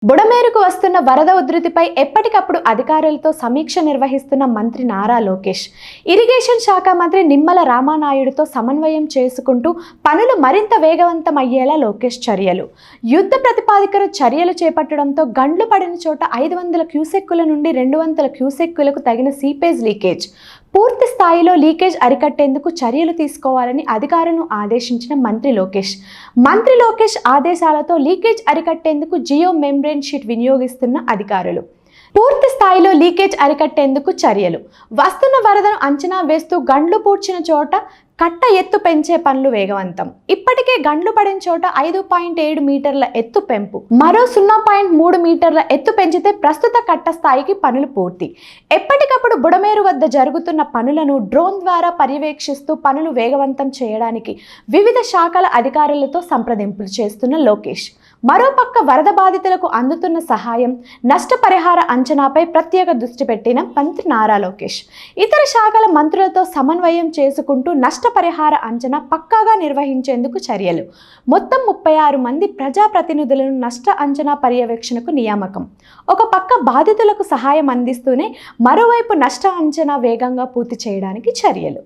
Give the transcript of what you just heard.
బుడమేరుకు వస్తున్న వరద ఉధృతిపై ఎప్పటికప్పుడు అధికారులతో సమీక్ష నిర్వహిస్తున్న మంత్రి నారా లోకేష్ ఇరిగేషన్ శాఖ మంత్రి నిమ్మల రామానాయుడుతో సమన్వయం చేసుకుంటూ పనులు మరింత వేగవంతం అయ్యేలా లోకేష్ చర్యలు యుద్ధ ప్రతిపాదికన చర్యలు చేపట్టడంతో గండ్లు పడిన చోట 500 క్యూసెక్కుల నుండి 200 క్యూసెక్కులకు తగిన సీపేజ్ లీకేజ్ పూర్తి స్థాయిలో లీకేజ్ అరికట్టేందుకు చర్యలు తీసుకోవాలని అధికారులను ఆదేశించిన మంత్రి లోకేష్ ఆదేశాలతో లీకేజ్ అరికట్టేందుకు జియో మెంబ్రేన్ షీట్ వినియోగిస్తున్న అధికారులు పూర్తి స్థాయిలో లీకేజ్ అరికట్టేందుకు చర్యలు వస్తున్న వరదను అంచనా వేస్తూ గండ్లు పూడ్చిన చోట కట్ట ఎత్తు పెంచే పనులు వేగవంతం ఇప్పటికే గండ్లు పడిన చోట 5.7 మీటర్ల ఎత్తు పెంపు మరో 0.3 మీటర్ల ఎత్తు పెంచితే ప్రస్తుత కట్ట స్థాయికి పనులు పూర్తి ఎప్పటికప్పుడు బుడమేరు వద్ద జరుగుతున్న పనులను డ్రోన్ ద్వారా పర్యవేక్షిస్తూ పనులు వేగవంతం చేయడానికి వివిధ శాఖల అధికారులతో సంప్రదింపులు చేస్తున్న లోకేష్ మరోపక్క వరద బాధితులకు అందుతున్న సహాయం నష్టపరిహార అంచనాపై ప్రత్యేక దృష్టి పెట్టిన మంత్రి నారా లోకేష్ ఇతర శాఖల మంత్రులతో సమన్వయం చేసుకుంటూ నష్టపరిహార అంచనా పక్కాగా నిర్వహించేందుకు చర్యలు మొత్తం 36 మంది ప్రజాప్రతినిధులను నష్ట అంచనా పర్యవేక్షణకు నియామకం ఒక పక్క బాధితులకు సహాయం అందిస్తూనే మరోవైపు నష్ట అంచనా వేగంగా పూర్తి చేయడానికి చర్యలు